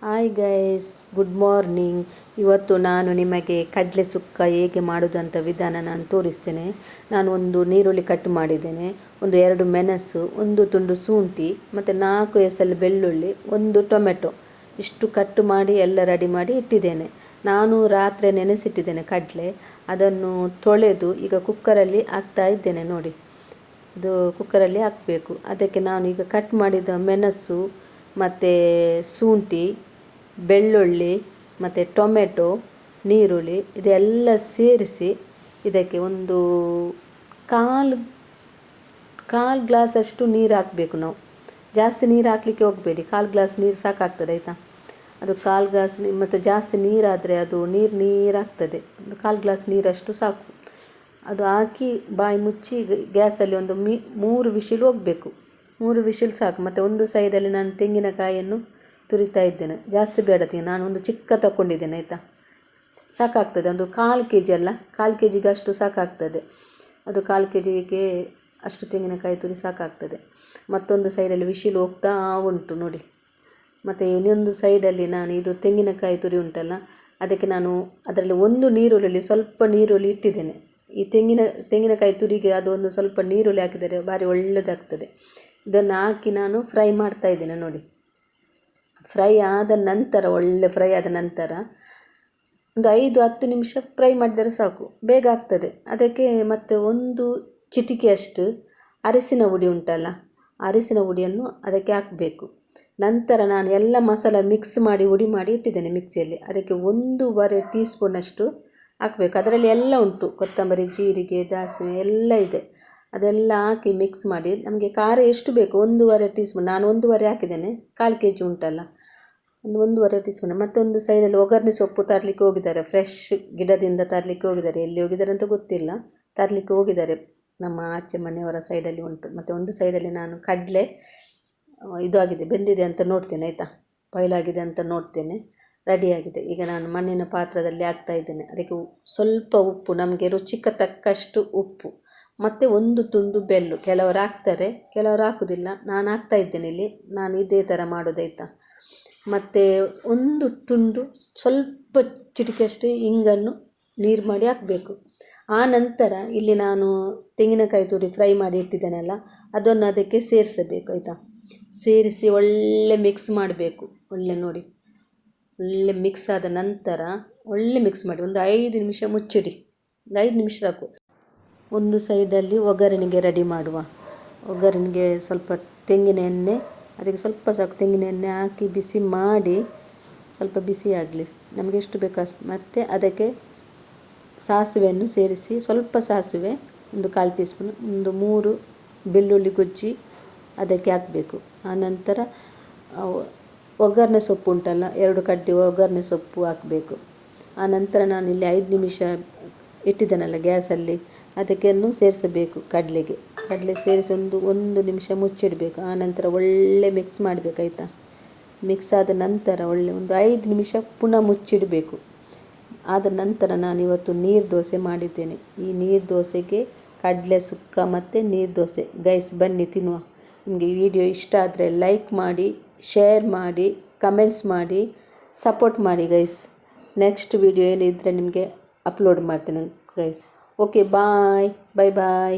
Hi guys, good morning. ಇವತ್ತು ನಾನು ನಿಮಗೆ ಕಡಲೆ ಸುಕ್ಕ ಹೇಗೆ ಮಾಡೋದಂತ ವಿಧಾನ ನಾನು ತೋರಿಸ್ತೇನೆ. ನಾನು ಒಂದು ನೀರುಳ್ಳಿ ಕಟ್ ಮಾಡಿದ್ದೇನೆ, ಒಂದು 2 ಮೆಣಸು, ಒಂದು ತುಂಡು ಶುಂಠಿ ಮತ್ತು 4 ಎಸಳು ಬೆಳ್ಳುಳ್ಳಿ, ಒಂದು ಟೊಮೆಟೊ ಇಷ್ಟು ಕಟ್ ಮಾಡಿ ಎಲ್ಲ ರೆಡಿ ಮಾಡಿ ಇಟ್ಟಿದ್ದೇನೆ. ನಾನು ರಾತ್ರಿ ನೆನೆಸಿಟ್ಟಿದ್ದೇನೆ ಕಡಲೆ. ಅದನ್ನು ತೊಳೆದು ಈಗ ಕುಕ್ಕರಲ್ಲಿ ಹಾಕ್ತಾ ಇದ್ದೇನೆ. ನೋಡಿ, ಇದು ಕುಕ್ಕರಲ್ಲಿ ಹಾಕಬೇಕು. ಅದಕ್ಕೆ ನಾನು ಈಗ ಕಟ್ ಮಾಡಿದ ಮೆಣಸು ಮತ್ತು ಶುಂಠಿ, ಬೆಳ್ಳುಳ್ಳಿ ಮತ್ತು ಟೊಮೆಟೊ, ನೀರುಳ್ಳಿ ಇದೆಲ್ಲ ಸೇರಿಸಿ ಇದಕ್ಕೆ ಒಂದು ಕಾಲು ಗ್ಲಾಸಷ್ಟು ನೀರು ಹಾಕಬೇಕು. ನಾವು ಜಾಸ್ತಿ ನೀರು ಹಾಕಲಿಕ್ಕೆ ಹೋಗಬೇಡಿ, 1/4 ಗ್ಲಾಸ್ ನೀರು ಸಾಕಾಗ್ತದೆ ಆಯಿತಾ. ಅದು 1/4 ಗ್ಲಾಸ್ ಮತ್ತು ಜಾಸ್ತಿ ನೀರಾದರೆ ಅದು ನೀರಾಗ್ತದೆ. ಒಂದು 1/4 ಗ್ಲಾಸ್ ನೀರಷ್ಟು ಸಾಕು. ಅದು ಹಾಕಿ ಬಾಯಿ ಮುಚ್ಚಿ ಗ್ಯಾಸಲ್ಲಿ ಒಂದು 3 ವಿಶಿಲ್ ಹೋಗಬೇಕು. 3 ವಿಶಿಲ್ ಸಾಕು. ಮತ್ತು ಒಂದು ಸೈಡಲ್ಲಿ ನಾನು ತೆಂಗಿನಕಾಯಿಯನ್ನು ತುರಿತಾ ಇದ್ದೇನೆ. ಜಾಸ್ತಿ ಬೇಡ, ನಾನು ಒಂದು ಚಿಕ್ಕ ತಗೊಂಡಿದ್ದೇನೆ ಆಯಿತಾ. ಸಾಕಾಗ್ತದೆ, ಒಂದು 1/4 kg ಅಲ್ಲ, 1/4 kgಗೆ ಅಷ್ಟು ಸಾಕಾಗ್ತದೆ. ಅದು 1/4 kgಗೆ ಅಷ್ಟು ತೆಂಗಿನಕಾಯಿ ತುರಿ ಸಾಕಾಗ್ತದೆ. ಮತ್ತೊಂದು ಸೈಡಲ್ಲಿ ವಿಶಿಲ್ ಹೋಗ್ತಾ ಉಂಟು ನೋಡಿ. ಮತ್ತು ಇನ್ನೊಂದು ಸೈಡಲ್ಲಿ ನಾನು ಇದು ತೆಂಗಿನಕಾಯಿ ತುರಿ ಉಂಟಲ್ಲ, ಅದಕ್ಕೆ ನಾನು ಅದರಲ್ಲಿ ಒಂದು ನೀರುಳ್ಳಿ, ಸ್ವಲ್ಪ ನೀರುಳ್ಳಿ ಇಟ್ಟಿದ್ದೇನೆ. ಈ ತೆಂಗಿನಕಾಯಿ ತುರಿಗೆ ಅದೊಂದು ಸ್ವಲ್ಪ ನೀರುಳ್ಳಿ ಹಾಕಿದರೆ ಭಾರಿ ಒಳ್ಳೆಯದಾಗ್ತದೆ. ಇದನ್ನು ಹಾಕಿ ನಾನು ಫ್ರೈ ಮಾಡ್ತಾ ಇದ್ದೇನೆ ನೋಡಿ. ಫ್ರೈ ಆದ ನಂತರ, ಒಳ್ಳೆ ಫ್ರೈ ಆದ ನಂತರ ಒಂದು 5-10 ನಿಮಿಷ ಫ್ರೈ ಮಾಡಿದರೆ ಸಾಕು, ಬೇಗ ಆಗ್ತದೆ. ಅದಕ್ಕೆ ಮತ್ತೆ ಒಂದು ಚಿಟಿಕೆಯಷ್ಟು ಅರಿಶಿನ ಹುಡಿ ಉಂಟಲ್ಲ, ಅರಿಶಿನ ಹುಡಿಯನ್ನು ಅದಕ್ಕೆ ಹಾಕಬೇಕು. ನಂತರ ನಾನು ಎಲ್ಲ ಮಸಾಲ ಮಿಕ್ಸ್ ಮಾಡಿ ಹುಡಿ ಮಾಡಿ ಇಟ್ಟಿದ್ದೇನೆ ಮಿಕ್ಸಿಯಲ್ಲಿ. ಅದಕ್ಕೆ 1.5 ಟೀ ಸ್ಪೂನಷ್ಟು ಹಾಕಬೇಕು. ಅದರಲ್ಲಿ ಎಲ್ಲ ಉಂಟು, ಕೊತ್ತಂಬರಿ, ಜೀರಿಗೆ, ಸಾಸಿವೆ ಎಲ್ಲ ಇದೆ. ಅದೆಲ್ಲ ಹಾಕಿ ಮಿಕ್ಸ್ ಮಾಡಿ, ನಮಗೆ ಖಾರ ಎಷ್ಟು ಬೇಕು 1.5 ಟೀ ಸ್ಪೂನ್, ನಾನು 1.5 ಹಾಕಿದ್ದೇನೆ. 1/4 kg ಉಂಟಲ್ಲ, ಒಂದು 1.5 ಟೀ ಸ್ಪೂನ್. ಮತ್ತೊಂದು ಸೈಡಲ್ಲಿ ಒಗ್ಗರಣೆ ಸೊಪ್ಪು ತರಲಿಕ್ಕೆ ಹೋಗಿದ್ದಾರೆ, ಫ್ರೆಶ್ ಗಿಡದಿಂದ ತರಲಿಕ್ಕೆ ಹೋಗಿದ್ದಾರೆ. ಎಲ್ಲಿ ಹೋಗಿದ್ದಾರೆ ಅಂತ ಗೊತ್ತಿಲ್ಲ, ತರಲಿಕ್ಕೆ ಹೋಗಿದ್ದಾರೆ. ನಮ್ಮ ಆಚೆ ಮನೆಯವರ ಸೈಡಲ್ಲಿ ಉಂಟು. ಮತ್ತು ಒಂದು ಸೈಡಲ್ಲಿ ನಾನು ಕಡಲೆ ಇದು ಆಗಿದೆ, ಬೆಂದಿದೆ ಅಂತ ನೋಡ್ತೇನೆ ಆಯಿತಾ, ಬಾಯ್ಲಾಗಿದೆ ಅಂತ ನೋಡ್ತೇನೆ. ರೆಡಿಯಾಗಿದೆ. ಈಗ ನಾನು ಮಣ್ಣಿನ ಪಾತ್ರದಲ್ಲಿ ಹಾಕ್ತಾ ಇದ್ದೇನೆ. ಅದಕ್ಕೆ ಸ್ವಲ್ಪ ಉಪ್ಪು, ನಮಗೆ ರುಚಿಗೆ ತಕ್ಕಷ್ಟು ಉಪ್ಪು, ಮತ್ತು ಒಂದು ತುಂಡು ಬೆಲ್ಲು. ಕೆಲವರು ಹಾಕ್ತಾರೆ, ಕೆಲವರು ಹಾಕೋದಿಲ್ಲ. ನಾನು ಹಾಕ್ತಾ ಇದ್ದೇನೆ ಇಲ್ಲಿ, ನಾನು ಇದೇ ಥರ ಮಾಡೋದಾಯ್ತಾ. ಮತ್ತು ಒಂದು ತುಂಡು ಸ್ವಲ್ಪ ಚಿಟಿಕೆಯಷ್ಟು ಇಂಗನ್ನು ನೀರು ಮಾಡಿ ಹಾಕಬೇಕು. ಆ ನಂತರ ಇಲ್ಲಿ ನಾನು ತೆಂಗಿನಕಾಯಿ ತುರಿ ಫ್ರೈ ಮಾಡಿ ಇಟ್ಟಿದ್ದೇನಲ್ಲ, ಅದನ್ನು ಅದಕ್ಕೆ ಸೇರಿಸಬೇಕು ಆಯಿತಾ. ಸೇರಿಸಿ ಒಳ್ಳೆ ಮಿಕ್ಸ್ ಮಾಡಬೇಕು. ಒಳ್ಳೆ ನೋಡಿ, ಒಳ್ಳೆ ಮಿಕ್ಸ್ ಆದ ನಂತರ ಒಳ್ಳೆ ಮಿಕ್ಸ್ ಮಾಡಿ ಒಂದು 5 ನಿಮಿಷ ಮುಚ್ಚಿಡಿ. ಒಂದು 5 ನಿಮಿಷ ಸಾಕು. ಒಂದು ಸೈಡಲ್ಲಿ ಒಗ್ಗರಣೆಗೆ ರೆಡಿ ಮಾಡುವ. ಒಗ್ಗರಣೆಗೆ ಸ್ವಲ್ಪ ತೆಂಗಿನ ಎಣ್ಣೆ, ಅದಕ್ಕೆ ಸ್ವಲ್ಪ ಸಾಕು ತೆಂಗಿನ ಎಣ್ಣೆ ಹಾಕಿ ಬಿಸಿ ಮಾಡಿ, ಸ್ವಲ್ಪ ಬಿಸಿ ಆಗಲಿ, ನಮಗೆ ಎಷ್ಟು ಬೇಕು ಅಷ್ಟು. ಮತ್ತು ಅದಕ್ಕೆ ಸಾಸಿವೆಯನ್ನು ಸೇರಿಸಿ, ಸ್ವಲ್ಪ ಸಾಸಿವೆ, ಒಂದು 1/4 ಟೀ ಸ್ಪೂನ್, ಒಂದು 3 ಬೆಳ್ಳುಳ್ಳಿ ಗುಜ್ಜಿ ಅದಕ್ಕೆ ಹಾಕಬೇಕು. ಆನಂತರ ಒಗ್ಗರಣೆ ಸೊಪ್ಪು ಉಂಟಲ್ಲ, 2 ಕಡ್ಡಿ ಒಗ್ಗರಣೆ ಸೊಪ್ಪು ಹಾಕಬೇಕು. ಆನಂತರ ನಾನು ಇಲ್ಲಿ 5 ನಿಮಿಷ ಇಟ್ಟಿದ್ದೇನಲ್ಲ ಗ್ಯಾಸಲ್ಲಿ, ಅದಕ್ಕೆನ್ನು ಸೇರಿಸಬೇಕು. ಕಡಲೆ ಸೇರಿಸಿ ಒಂದು ನಿಮಿಷ ಮುಚ್ಚಿಡಬೇಕು. ಆನಂತರ ಒಳ್ಳೆ ಮಿಕ್ಸ್ ಮಾಡಬೇಕಾಯ್ತಾ. ಮಿಕ್ಸ್ ಆದ ನಂತರ ಒಳ್ಳೆ ಒಂದು 5 ನಿಮಿಷ ಪುನಃ ಮುಚ್ಚಿಡಬೇಕು. ಆದ ನಂತರ ನಾನಿವತ್ತು ನೀರು ದೋಸೆ ಮಾಡಿದ್ದೇನೆ. ಈ ನೀರು ದೋಸೆಗೆ ಕಡಲೆ ಸುಕ್ಕ ಮತ್ತು ನೀರು ದೋಸೆ. ಗೈಸ್, ಬನ್ನಿ ತಿನ್ನುವ. ನಿಮಗೆ ಈ ವಿಡಿಯೋ ಇಷ್ಟ ಆದರೆ ಲೈಕ್ ಮಾಡಿ, ಶೇರ್ ಮಾಡಿ, ಕಮೆಂಟ್ಸ್ ಮಾಡಿ, ಸಪೋರ್ಟ್ ಮಾಡಿ ಗೈಸ್. ನೆಕ್ಸ್ಟ್ ವಿಡಿಯೋ ಏನಿದ್ದರೆ ನಿಮಗೆ ಅಪ್ಲೋಡ್ ಮಾಡ್ತೇನೆ ಗೈಸ್. ಓಕೆ, ಬಾಯ್ ಬಾಯ್.